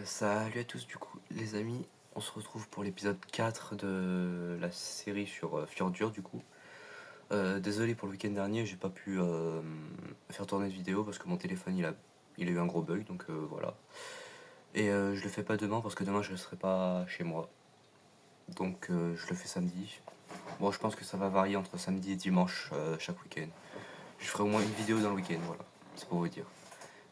Salut à tous, du coup, les amis, on se retrouve pour l'épisode 4 de la série sur Fjordur, du coup. Désolé pour le week-end dernier, j'ai pas pu faire tourner de vidéo parce que mon téléphone il a eu un gros bug, donc voilà. Et je le fais pas demain parce que demain je ne serai pas chez moi, donc je le fais samedi. Bon, je pense que ça va varier entre samedi et dimanche chaque week-end. Je ferai au moins une vidéo dans le week-end, voilà, c'est pour vous dire.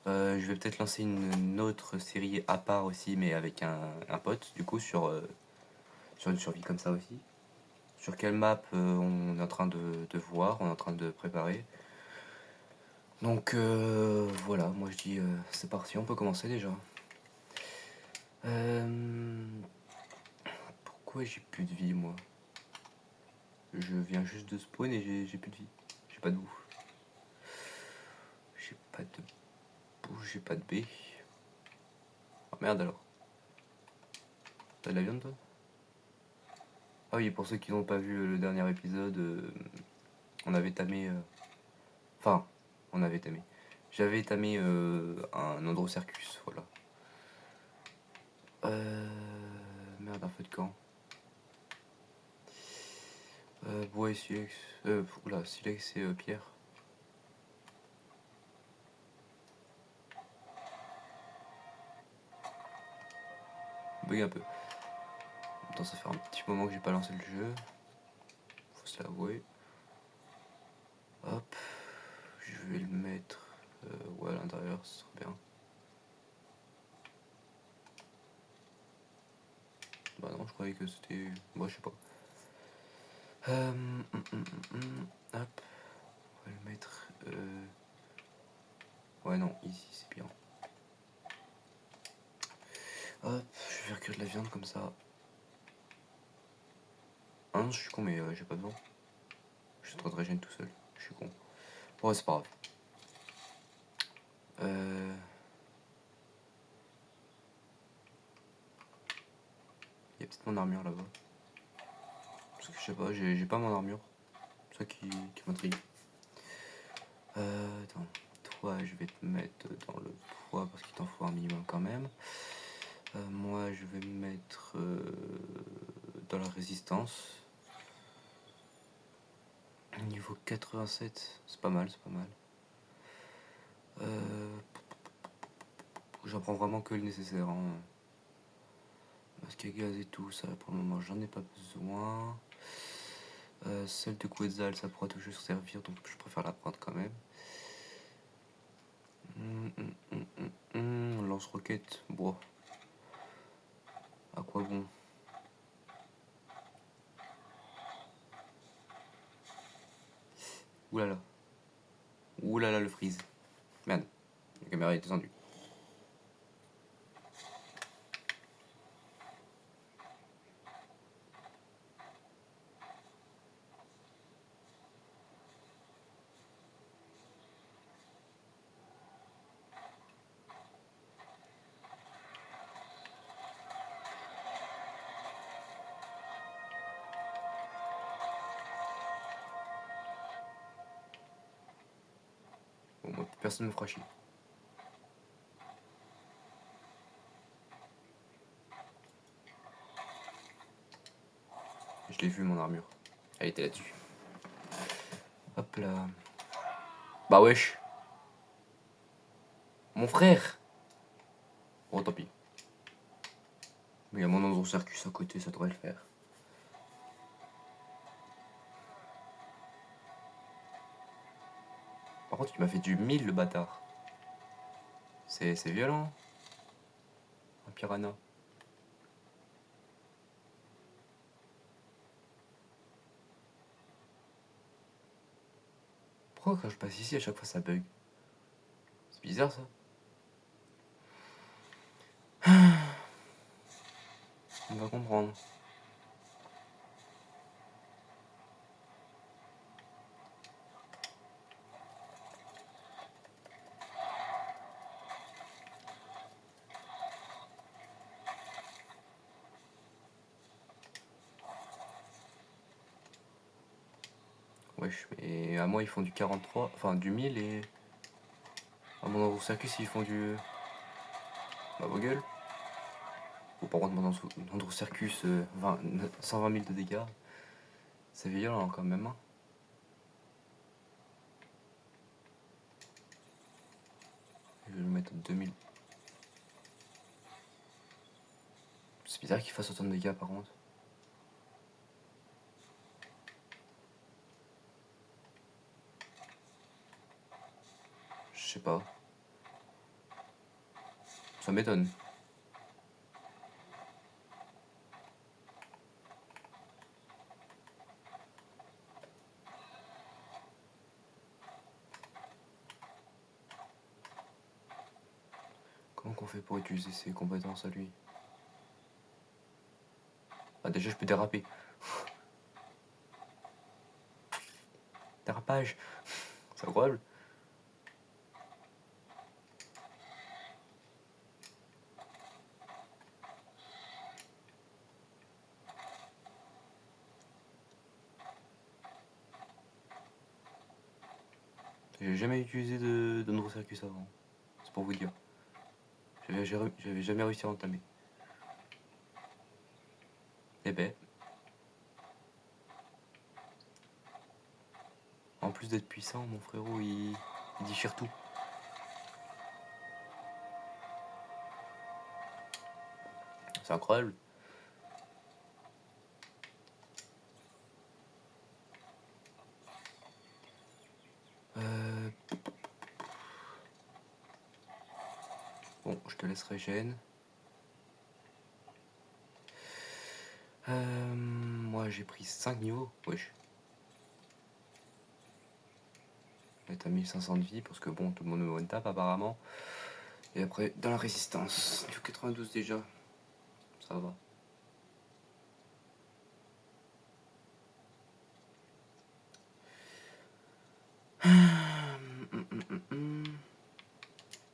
Je vais peut-être lancer une autre série à part aussi, mais avec un pote, du coup, sur une survie comme ça aussi. Sur quelle map on est en train de voir, on est en train de préparer. Donc voilà, moi je dis c'est parti, on peut commencer déjà. Euh, Pourquoi j'ai plus de vie moi? Je viens juste de spawn et j'ai plus de vie. J'ai pas de bouffe. J'ai pas de bouffe, j'ai pas de B. Oh merde alors. T'as de la viande toi? Ah oui, pour ceux qui n'ont pas vu le dernier épisode, on avait tamé. Enfin, on avait tamé. J'avais tamé un Androcercus, voilà. Merde, un feu de camp. Bois et silex. Oula, silex et pierre. Bug un peu. Attends, ça fait un petit moment que j'ai pas lancé le jeu. Faut se l'avouer. Hop. Je vais le mettre ouais, à l'intérieur, ce serait bien. Bah non, je croyais que c'était. Moi, je sais pas. Hop. On va le mettre. Ouais, non, ici, c'est bien. Hop, je vais faire cuire de la viande comme ça. Ah non, je suis con, mais j'ai pas besoin. Je suis en train de régénérer tout seul. Je suis con. Bon, ouais, c'est pas grave. Il y a peut-être mon armure là-bas. Parce que je sais pas, j'ai pas mon armure. C'est ça qui m'intrigue. Attends, toi, je vais te mettre dans le poids parce qu'il t'en faut un minimum quand même. Moi, je vais me mettre dans la résistance. Niveau 87, c'est pas mal, c'est pas mal. J'en prends vraiment que le nécessaire. Hein. Masque à gaz et tout, ça pour le moment j'en ai pas besoin. Celle de Quetzal, ça pourra toujours servir, donc je préfère la prendre quand même. Lance-roquette, bon. À quoi bon? Oulala. Oulala le freeze. Merde, la caméra est descendue. Bon, moi, personne ne me fera chier. Je l'ai vu mon armure. Elle était là-dessus. Hop là. Bah wesh. Mon frère. Bon tant pis. Mais il y a mon Androcercus à côté, ça devrait le faire. Par contre il m'a fait du 1000 le bâtard. C'est violent. Un piranha. Pourquoi quand je passe ici à chaque fois ça bug? C'est bizarre ça. On va comprendre. Wesh, mais à moi ils font du 43, enfin du 1000 et à mon Androcercus ils font du... Bah vos gueules. Bon, par contre, mon Androcircus, 120 000 de dégâts, c'est violent quand même. Hein. Je vais le mettre à 2000. C'est bizarre qu'il fasse autant de dégâts par contre. Je sais pas. Ça m'étonne. Comment qu'on fait pour utiliser ses compétences à lui? Ah déjà je peux déraper. Dérapage. C'est incroyable. J'ai jamais utilisé de Circus avant. C'est pour vous dire. J'avais jamais réussi à entamer. Eh ben. En plus d'être puissant, mon frérot il déchire tout. C'est incroyable. Bon, je te laisse régène. Moi j'ai pris 5 niveaux. Wesh. On est à 1500 de vie parce que bon, tout le monde me one tap apparemment. Et après, dans la résistance, niveau 92 déjà. Ça va.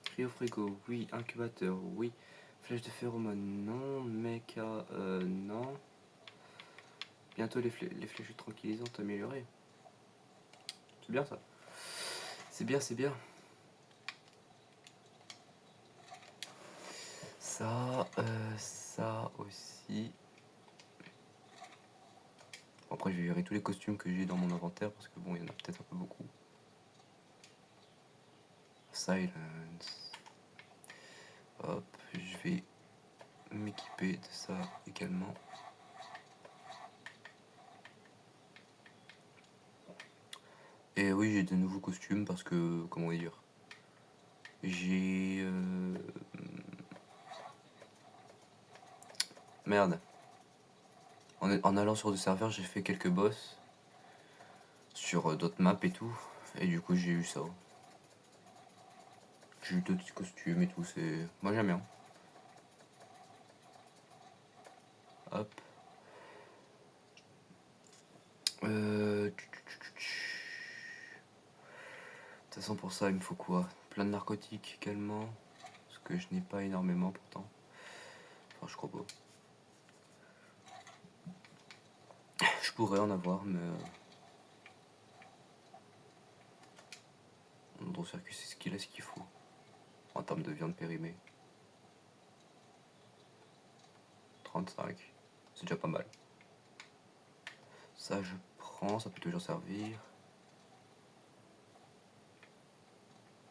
Cryo frigo, oui. Incubateur, oui. Flèche de phéromone, non. Mecha, non. Bientôt les flèches tranquillisantes améliorées. C'est bien ça. C'est bien, c'est bien. Ça aussi. Après, je vais virer tous les costumes que j'ai dans mon inventaire parce que bon, il y en a peut-être un peu beaucoup. Silence. Hop, je vais m'équiper de ça également. Et oui, j'ai de nouveaux costumes parce que, comment dire, j'ai... Merde. En allant sur des serveurs, j'ai fait quelques boss sur d'autres maps et tout. Et du coup, j'ai eu ça. J'ai eu d'autres petits costumes et tout. C'est... Moi, j'aime bien. Hop. De toute façon, pour ça, il me faut quoi? Plein de narcotiques également. Ce que je n'ai pas énormément pourtant. Enfin, je crois pas. Je pourrais en avoir, mais... Dans le circuit, c'est ce qu'il faut. En termes de viande périmée. 35. C'est déjà pas mal. Ça, je prends. Ça peut toujours servir.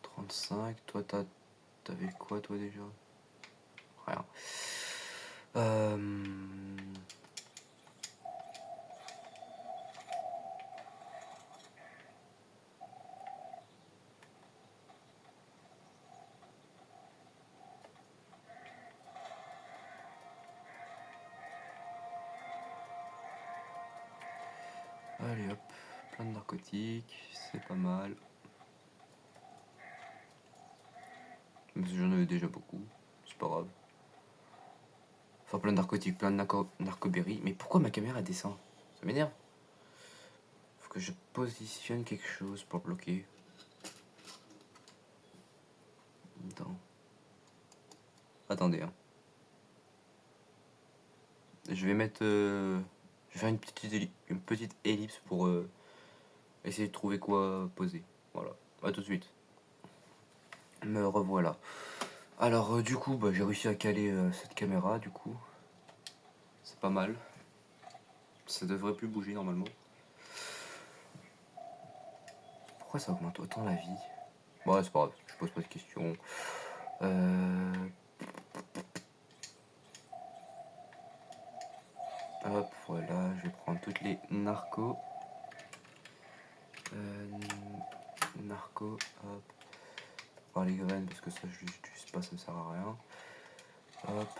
35. Toi, t'avais quoi, toi, déjà? Rien. Allez, hop. Plein de narcotiques. C'est pas mal. Même si j'en avais déjà beaucoup. C'est pas grave. Enfin, plein de narcotiques, plein de narcoberries. Mais pourquoi ma caméra descend? Ça m'énerve. Faut que je positionne quelque chose pour bloquer. Attends. Attendez, hein. Je vais mettre... Je vais faire une petite ellipse pour essayer de trouver quoi poser. Voilà. À tout de suite. Me revoilà. Alors du coup, bah, j'ai réussi à caler cette caméra, du coup. C'est pas mal. Ça devrait plus bouger normalement. Pourquoi ça augmente autant la vie? Bon, ouais, c'est pas grave, je pose pas de questions. Hop, voilà, je vais prendre toutes les narcos. Narcos, hop. Par les graines, parce que ça je l'utilise pas, ça me sert à rien. Hop.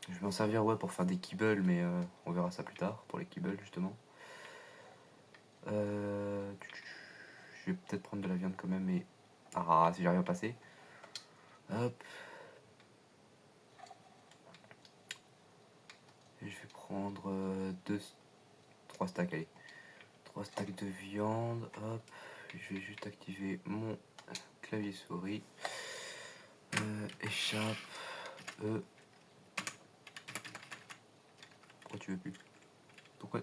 Je vais m'en servir ouais pour faire des kibbles, mais on verra ça plus tard, pour les kibbles justement. Je vais peut-être prendre de la viande quand même, mais... Ah, si j'arrive à passer. Hop. Et je vais prendre 3 stacks, allez. 3 stacks de viande, hop. Je vais juste activer mon clavier souris. Échappe. Pourquoi tu veux plus? Pourquoi?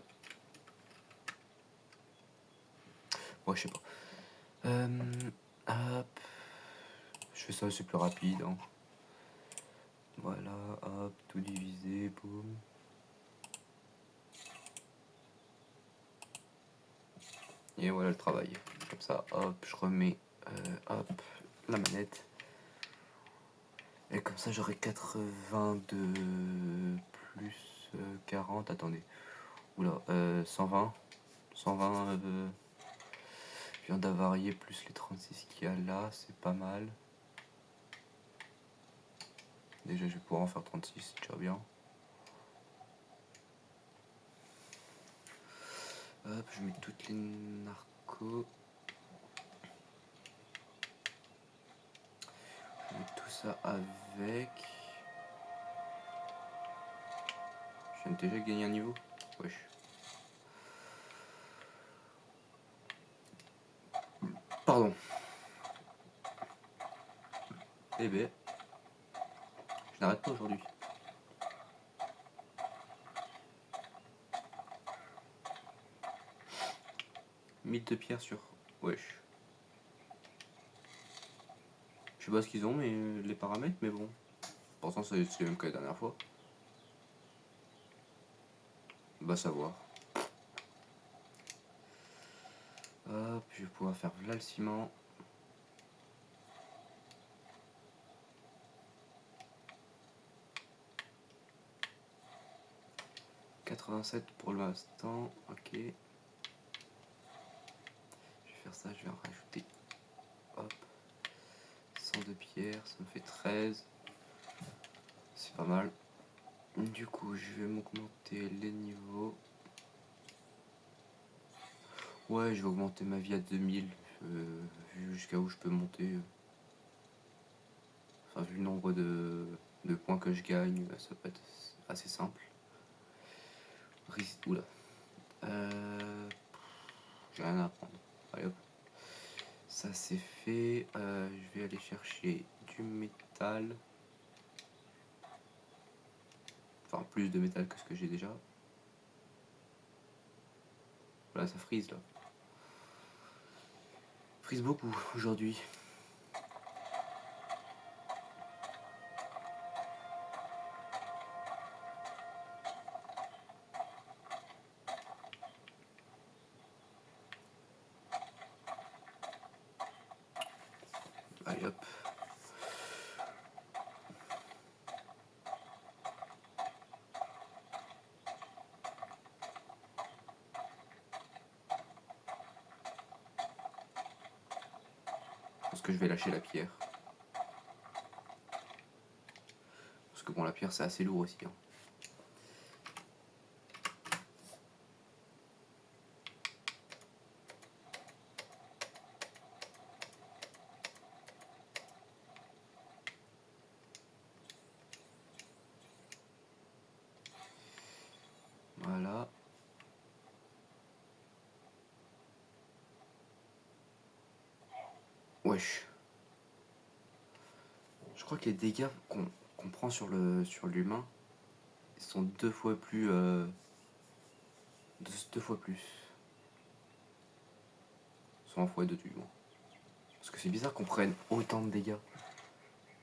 Ouais, je sais pas. Hop. Je fais ça, c'est plus rapide. Hein. Voilà, hop, tout divisé, boum. Et voilà le travail. Comme ça, hop, je remets hop, la manette. Et comme ça, j'aurai 82 plus 40. Attendez. Oula, 120. 120 viande avariée plus les 36 qu'il y a là, c'est pas mal. Déjà, je vais pouvoir en faire 36, c'est déjà bien. Hop, je mets toutes les narcos. Je mets tout ça avec. Je viens déjà de gagner un niveau. Wesh. Pardon. Eh ben, je n'arrête pas aujourd'hui. Mythe de pierre sur. Wesh. Je sais pas ce qu'ils ont, mais les paramètres, mais bon. Pourtant, c'est le même que la dernière fois. Va savoir. Hop, je vais pouvoir faire là le ciment. « 87 pour l'instant, ok. Je vais faire ça, je vais en rajouter. Hop. 100 de pierre, ça me fait 13. C'est pas mal. Du coup, je vais m'augmenter les niveaux. Ouais, je vais augmenter ma vie à 2000, vu jusqu'à où je peux monter. Enfin, vu le nombre de points que je gagne, ça peut être assez simple. Oula. J'ai rien à apprendre. Allez hop. Ça c'est fait. Je vais aller chercher du métal. Enfin, plus de métal que ce que j'ai déjà. Voilà, ça frise là. Frise beaucoup aujourd'hui. Allez hop. Je pense que je vais lâcher la pierre. Parce que bon, la pierre c'est assez lourd aussi. Hein. Voilà. Wesh. Je crois que les dégâts qu'on prend sur l'humain, ils sont 2 fois plus. 2 fois plus. 100 fois 2 du moins. Parce que c'est bizarre qu'on prenne autant de dégâts.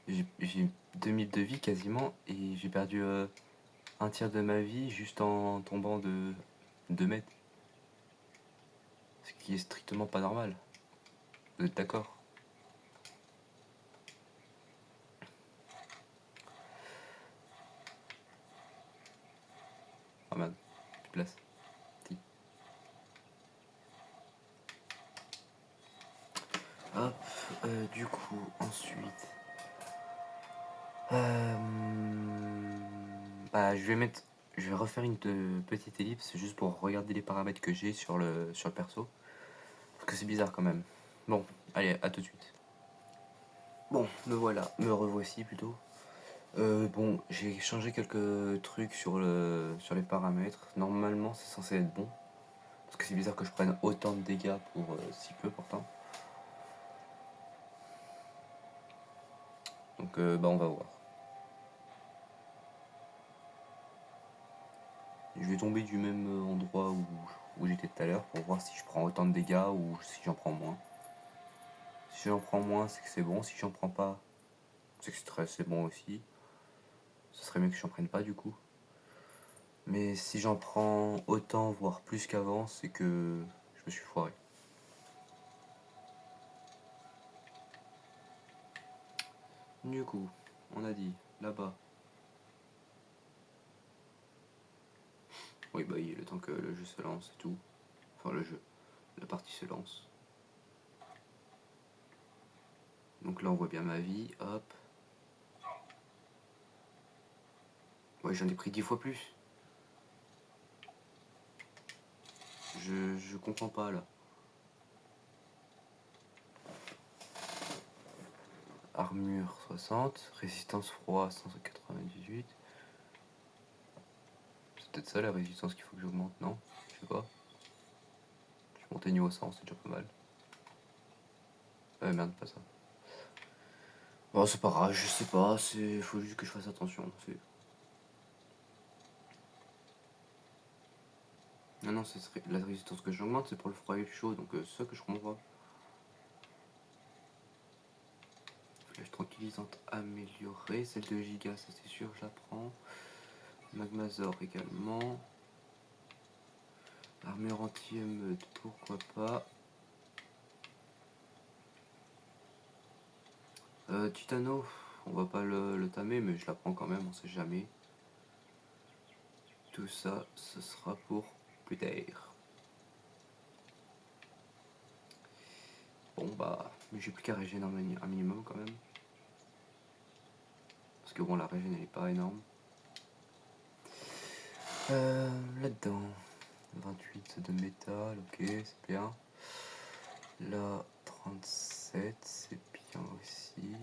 J'ai 2000 de vie quasiment et j'ai perdu un tiers de ma vie juste en tombant de 2 mètres. Ce qui est strictement pas normal. Vous êtes d'accord? Ah merde, plus de place. Si. Hop, du coup, ensuite. Bah, je vais refaire une petite ellipse juste pour regarder les paramètres que j'ai sur le perso. Parce que c'est bizarre quand même. Bon, allez, à tout de suite. Bon, me revoici plutôt. Bon, j'ai changé quelques trucs sur les paramètres. Normalement, c'est censé être bon. Parce que c'est bizarre que je prenne autant de dégâts pour si peu pourtant. Donc, bah, on va voir. Je vais tomber du même endroit où j'étais tout à l'heure pour voir si je prends autant de dégâts ou si j'en prends moins. Si j'en prends moins, c'est que c'est bon. Si j'en prends pas, c'est que c'est bon aussi. Ce serait mieux que j'en prenne pas du coup. Mais si j'en prends autant, voire plus qu'avant, c'est que je me suis foiré. Du coup, on a dit là-bas. Oui, bah oui, le temps que le jeu se lance et tout. Enfin, la partie se lance. Donc là, on voit bien ma vie, hop. Ouais, j'en ai pris 10 fois plus. Je comprends pas là. Armure 60, résistance froid 198. C'est peut-être ça la résistance qu'il faut que j'augmente, non? Je sais pas. Je suis monté niveau 100, c'est déjà pas mal. Merde, pas ça. Bon, c'est pas grave, je sais pas, faut juste que je fasse attention. Non, c'est la résistance que j'augmente, c'est pour le froid et le chaud, donc c'est ça que je comprends pas. Flèche tranquillisante améliorée, celle de Giga, ça c'est sûr, je la prends. Magmazor également. Armure anti-émeute, pourquoi pas. Titano, on va pas le tamer, mais je la prends quand même, on sait jamais. Tout ça, ce sera pour plus tard. Bon bah, j'ai plus qu'à régénérer un minimum quand même. Parce que bon, la régène elle est pas énorme. Là-dedans, 28 de métal, ok, c'est bien. Là, 37, c'est bien aussi.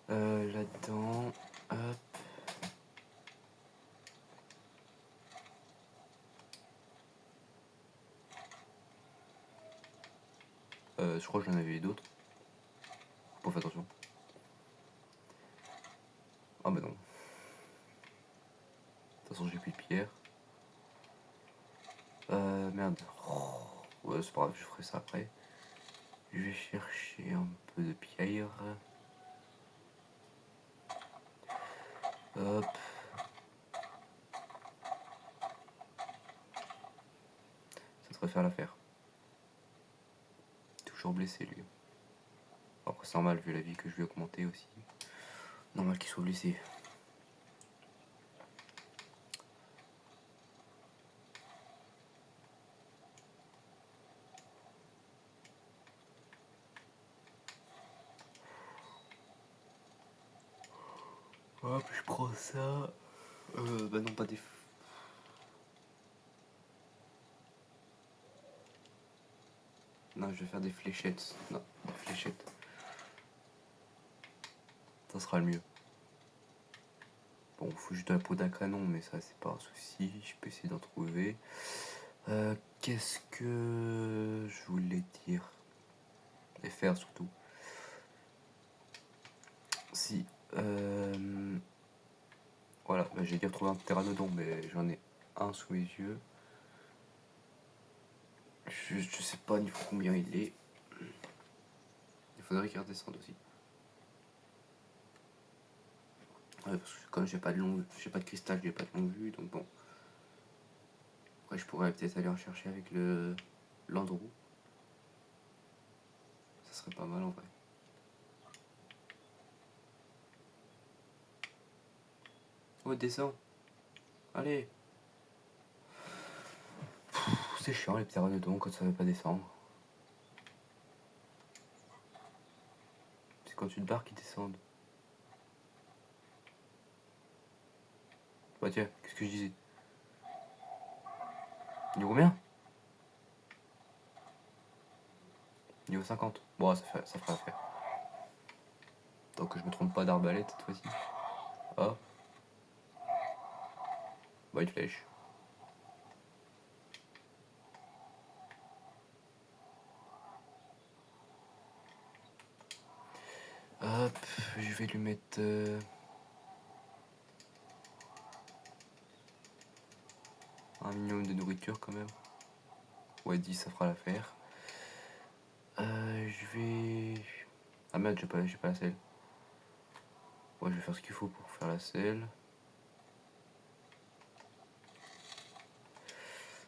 Là-dedans, hop. Je crois que j'en avais d'autres. Faut faire attention. Ah bah non. De toute façon, j'ai plus de pierre. Merde. Oh, ouais, c'est pas grave, je ferai ça après. Je vais chercher un peu de pierre. Hop. Ça devrait faire l'affaire. Toujours blessé, lui. Après, c'est normal, vu la vie que je lui ai augmenté aussi. Normal qu'il soit blessé. Hop, je prends ça. Bah non, pas des... Non, je vais faire des fléchettes. Non, des fléchettes. Ça sera le mieux. Bon, faut juste de la peau d'un canon, mais ça, c'est pas un souci. Je peux essayer d'en trouver. Qu'est-ce que je voulais dire? Et faire surtout. Si. Voilà, bah, j'ai dit retrouver un pteranodon, mais j'en ai un sous mes yeux. Je sais pas niveau combien il est. Il faudrait qu'il redescende aussi. Ouais, parce que comme j'ai pas de cristal, j'ai pas de longue vue, donc bon. Après je pourrais peut-être aller en chercher avec le Landreau. Ça serait pas mal en vrai. Oh, descends. Allez. C'est chiant les pteranodons quand ça veut pas descendre. C'est quand tu te barres qu'ils descendent. Bah tiens, qu'est-ce que je disais? Niveau combien? Niveau 50. Bon, ça fera l'affaire. Tant que je me trompe pas d'arbalète cette fois-ci. Ah. Bah, une flèche. Hop, je vais lui mettre... un minimum de nourriture quand même. Ouais, 10, ça fera l'affaire. Je vais... Ah merde, j'ai pas la selle. Ouais, je vais faire ce qu'il faut pour faire la selle.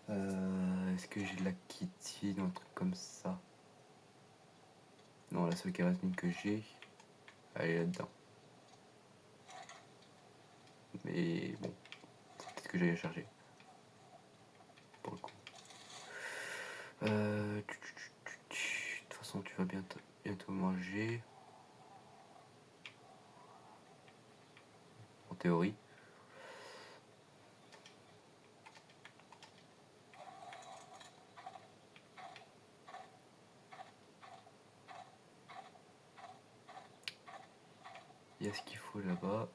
Est-ce que j'ai de la chitine ou un truc comme ça? Non, la seule kératine que j'ai, elle est là-dedans. Mais bon, peut-être que j'aille la charger. Pour le coup. De toute façon, tu vas bientôt manger. En théorie. Il y a ce qu'il faut là-bas.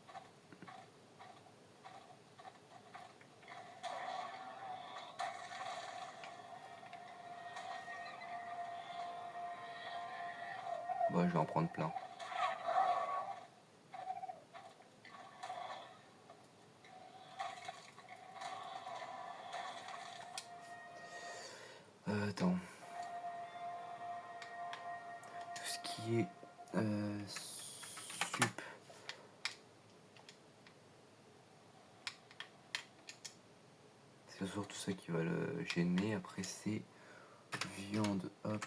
Bah, je vais en prendre plein. Attends. Tout ce qui est sup. C'est surtout ça qui va le gêner. Après, c'est viande. Hop.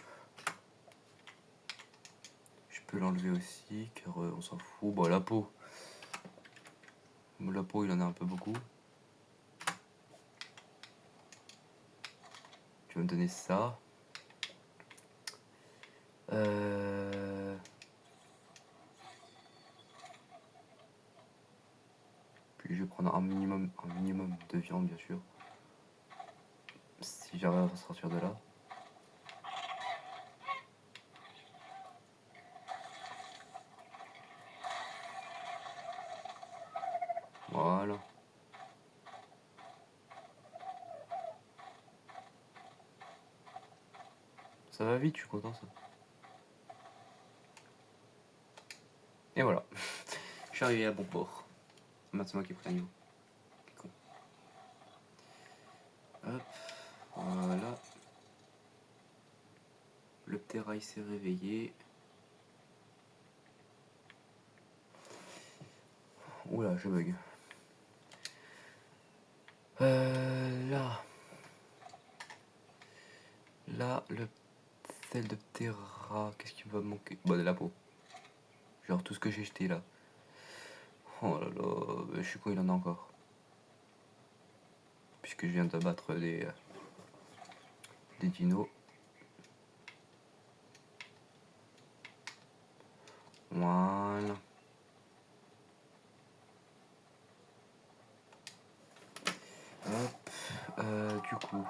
Je peux l'enlever aussi, car on s'en fout. Bon, la peau. La peau, il en a un peu beaucoup. Tu vas me donner ça. Puis je vais prendre un minimum de viande, bien sûr. Si j'arrive à sortir de là. Voilà. Ça va vite, je suis content ça. Et voilà. Je suis arrivé à bon port. Maintenant, c'est moi qui ai pris un niveau. Con. Hop. Voilà. Le ptérail s'est réveillé. Oula, je bug. Là. Là, le sel de ptéra. Qu'est-ce qui va me manquer? Bah, de la peau. Genre tout ce que j'ai jeté là. Oh là là, je suis con, il en a encore. Puisque je viens d'abattre des dinos. Voilà. Hop. Du coup.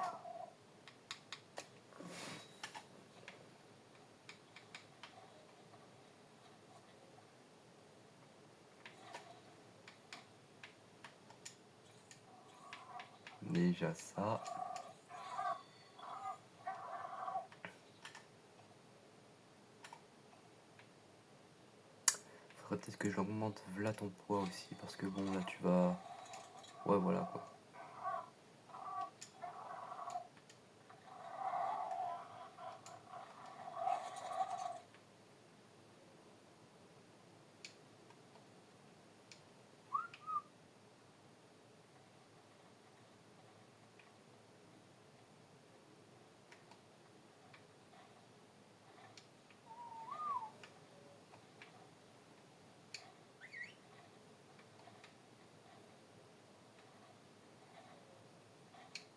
Déjà ça. Faudrait peut-être que j'augmente là ton poids aussi. Parce que bon, là tu vas Ouais, voilà quoi.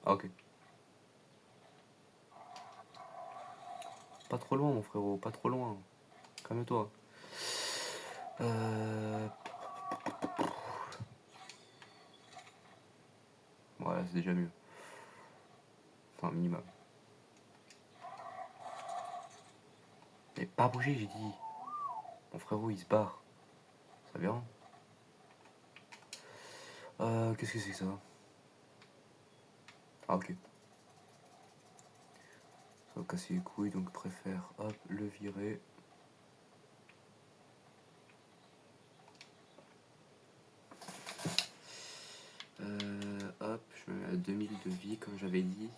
Ah, ok. Pas trop loin, mon frérot, pas trop loin. Calme-toi. Voilà, c'est déjà mieux. Enfin, minimum. Mais pas bouger, j'ai dit. Mon frérot, il se barre. Ça vient. Qu'est-ce que c'est que ça? Ah, ok. Ça va casser les couilles, donc préfère, hop, le virer. Hop, je me mets à 2000 de vie, comme j'avais dit.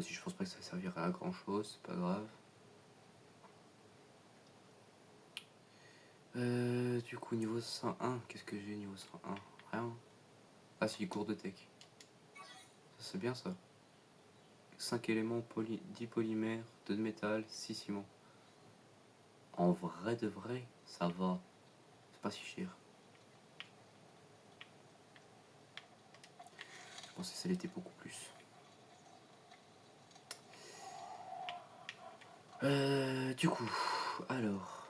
Si je pense pas que ça servirait à grand chose, c'est pas grave. Du coup, niveau 101, qu'est-ce que j'ai niveau 101? Rien. Ah si, cours de tech. Ça c'est bien ça. 5 éléments, 10 polymères, 2 de métal, 6 ciment. En vrai de vrai, ça va. C'est pas si cher. Je pensais que ça l'était beaucoup plus. Du coup, alors.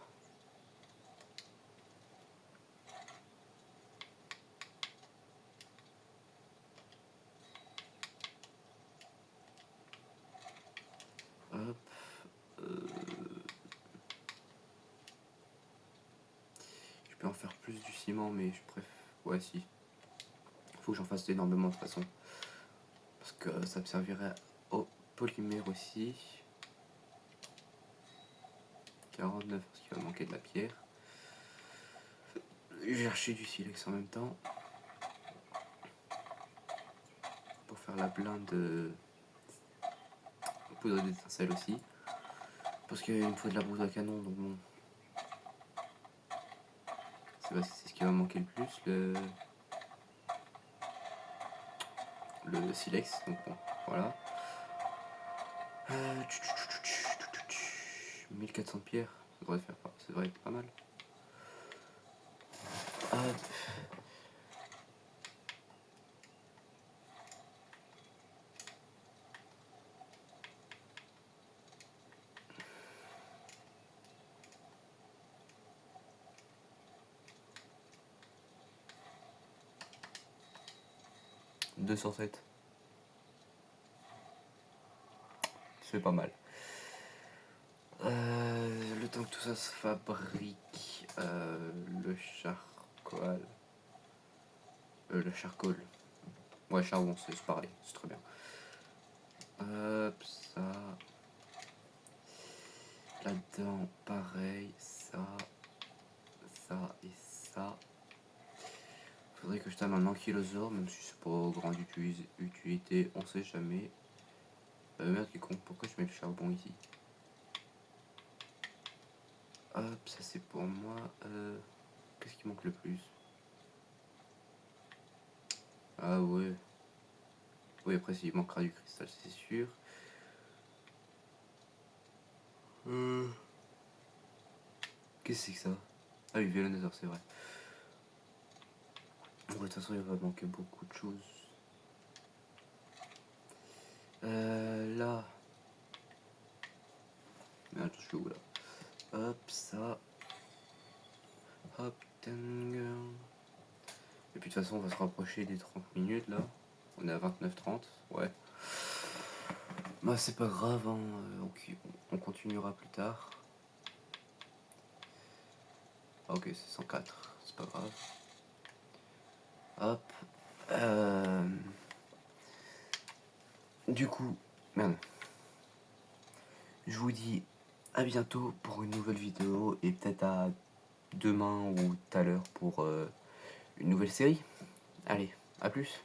Hop. Je peux en faire plus du ciment, mais je préfère. Ouais, si. Faut que j'en fasse énormément de toute façon. Parce que ça me servirait au polymère aussi. 49 parce qu'il va manquer de la pierre. Je vais chercher du silex en même temps. Pour faire la blinde de poudre d'étincelle aussi. Parce qu'il me faut de la poudre à canon, donc bon. C'est ce qui va manquer le plus, le silex. Donc bon, voilà. 1400 pierres, ça devrait être pas mal. Hop. 207. C'est pas mal. Le temps que tout ça se fabrique, le charcoal. Le charcoal. Ouais, charbon, c'est pareil, c'est très bien. Hop, ça. Là-dedans, pareil, ça et ça. Faudrait que je tape un ankylosaure, même si c'est pas grande utilité, on sait jamais. Merde, qui con, pourquoi je mets le charbon ici? Hop, ça c'est pour moi. Qu'est-ce qui manque le plus? Ah ouais. Oui, après, s'il manquera du cristal, c'est sûr. Qu'est-ce que c'est que ça? Ah oui, Vélonator, c'est vrai. Bon, de toute façon, il va manquer beaucoup de choses. Là. Mais attends, je suis où là? Hop, ça. Hop, tanger. Et puis de toute façon, on va se rapprocher des 30 minutes là. On est à 29-30, ouais. Bah, c'est pas grave, hein. On continuera plus tard. Ah, ok, c'est 104, c'est pas grave. Hop. Du coup, merde. Je vous dis à bientôt pour une nouvelle vidéo et peut-être à demain ou tout à l'heure pour une nouvelle série. Allez, à plus.